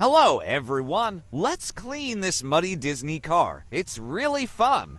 Hello, everyone. Let's clean this muddy Disney car. It's really fun.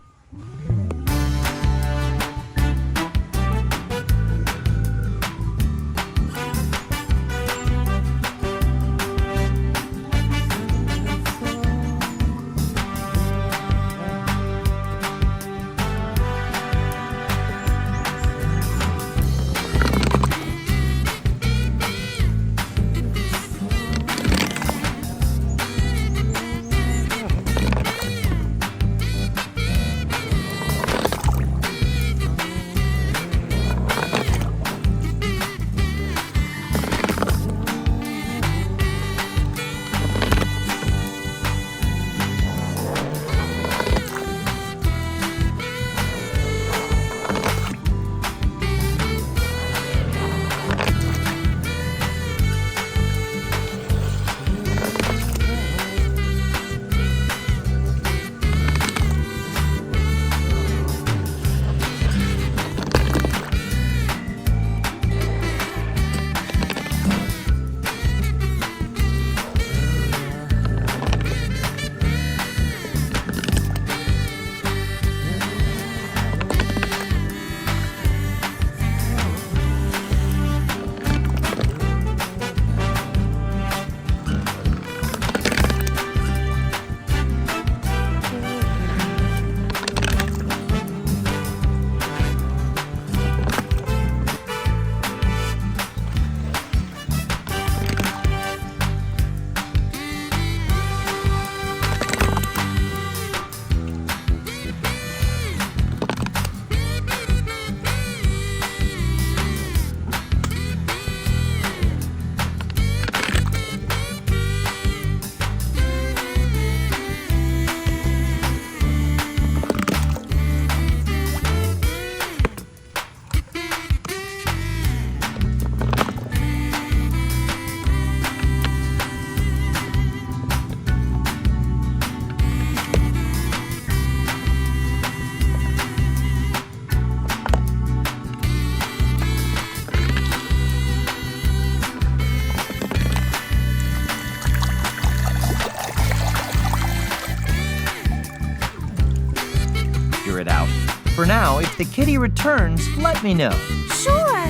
It out. For now, if the kitty returns, let me know. Sure.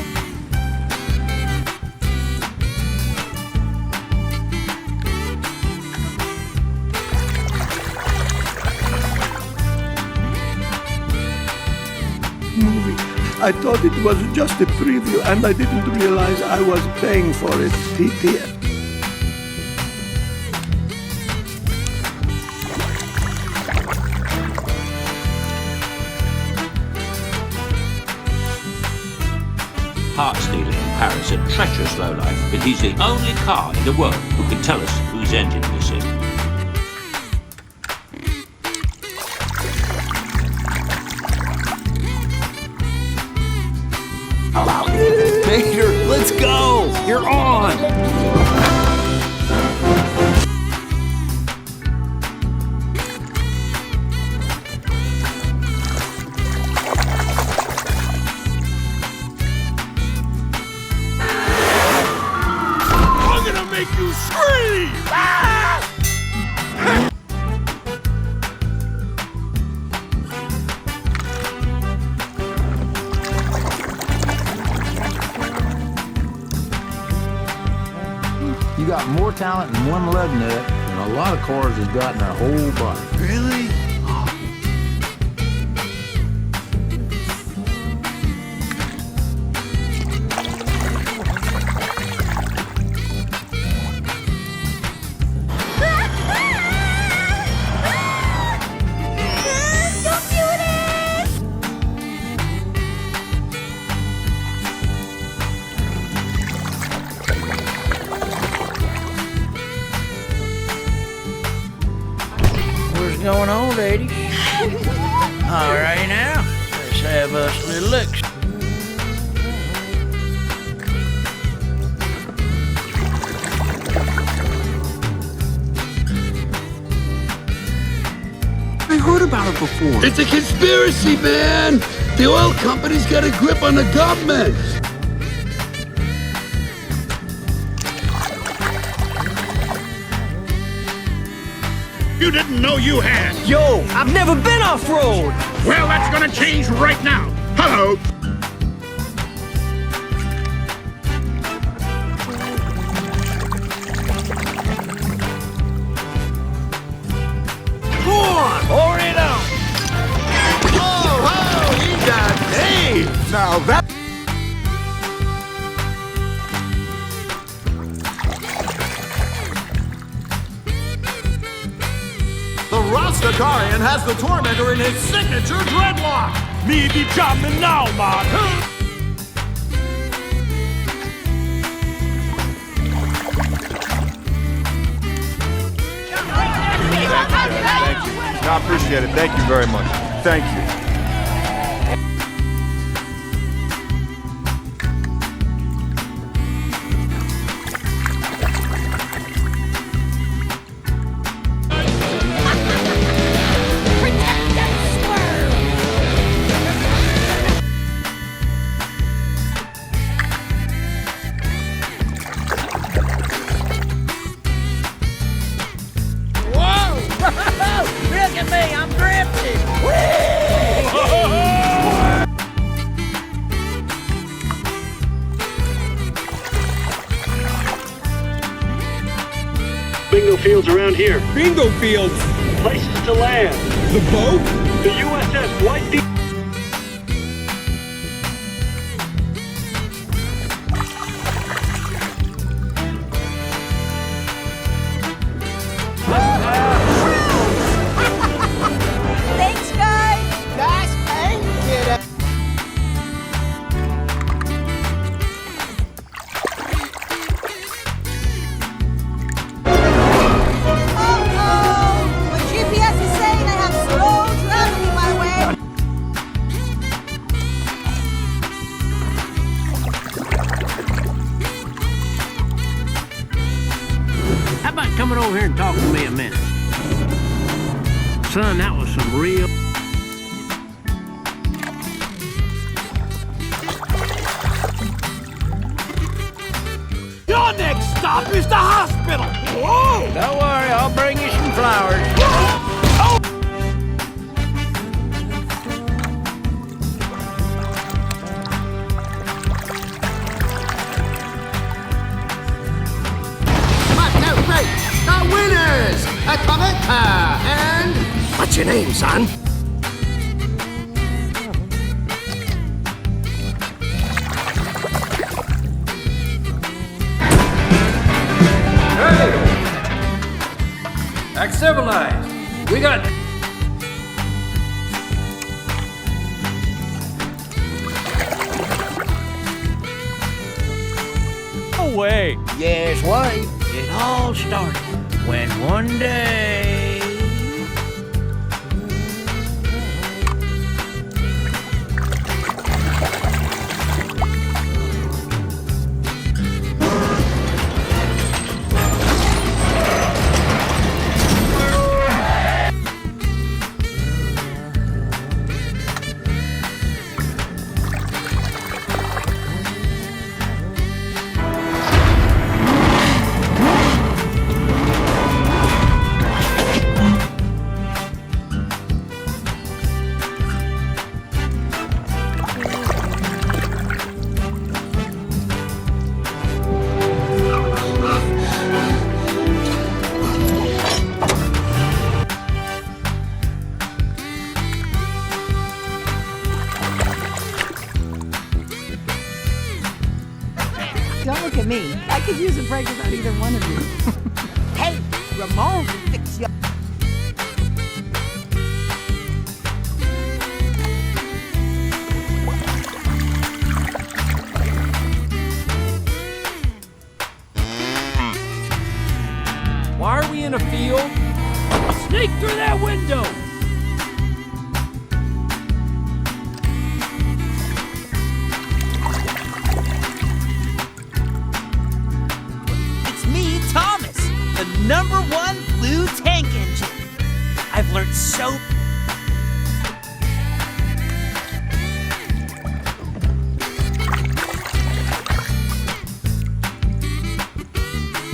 Movie. I thought it was just a preview and I didn't realize I was paying for it. Heart stealing in Paris, a treacherous lowlife, but he's the only car in the world who can tell us whose engine this is. Peter, let's go! You're on! Make you scream! You got more talent in one lug nut than a lot of cars has got in their whole body. Really? Going on, ladies? All right now, let's have us a little look. I heard about it before. It's a conspiracy, man! The oil company's got a grip on the government! you didn't know you had. Yo, I've never been off-road. Well, that's gonna change right now. Hello. Go on, pour it on. Oh, he got Dave. Now that... The Rastafarian has the Tormentor in his signature dreadlock. Me be jamming now, man. Thank you. I appreciate it. Thank you very much. Thank you. Look at me, I'm drifting. Bingo fields around here. Bingo fields. Places to land. The boat? The USS White Beach. Thanks, guys. Nice paint, kiddo. Uh-oh. My GPS is saying I have slow traveling my way. How about coming over here and talking to me a minute? Son, that was some real... Your next stop is the hospital. Whoa! Don't worry, I'll bring you some flowers. But no break. The winners, Tomica and... What's your name, son? Act civilized. We got... No way. Yes, wait. It all started when one day... Don't look at me. I could use a break without either one of you. Hey, Ramon can fix you. Why are we in a field? Sneak through that window. It's me, Thomas, the #1 blue tank engine. I've learned so...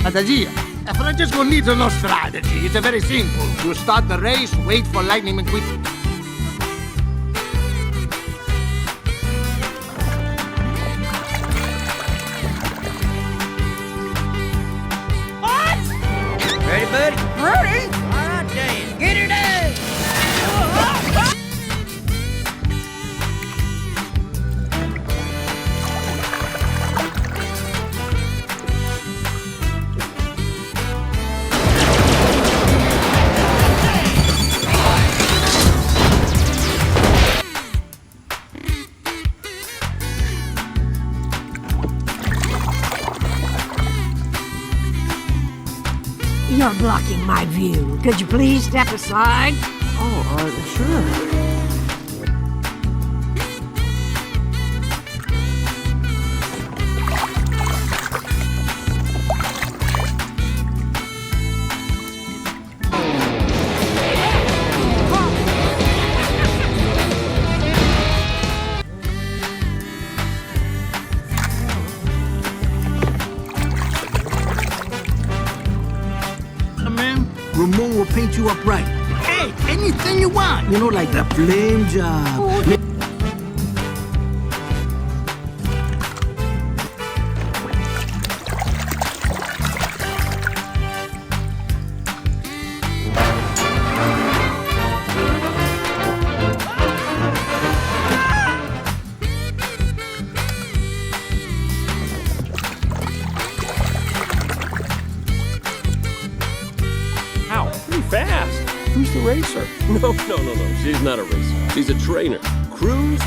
Fantasia. Francesco needs no strategy. It's very simple. You start the race, wait for Lightning McQueen. Ready, buddy? Ready. All right, Dan. Get her done. You're blocking my view. Could you please step aside? Oh, sure. Ramon will paint you up right. Hey, anything you want. You know, like the flame job. Pretty fast. Who's the racer? No. She's not a racer. She's a trainer. Cruise.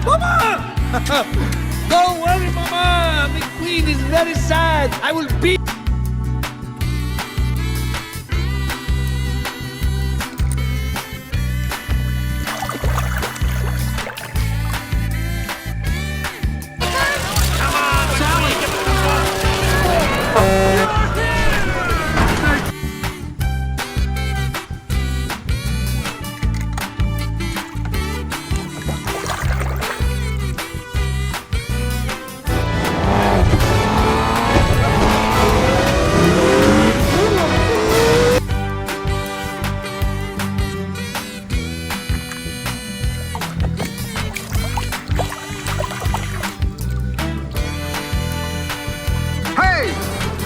Mama! Don't worry, Mama. The queen is very sad. I will be.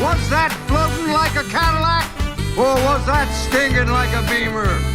Was that floating like a Cadillac? Or was that stinging like a Beamer?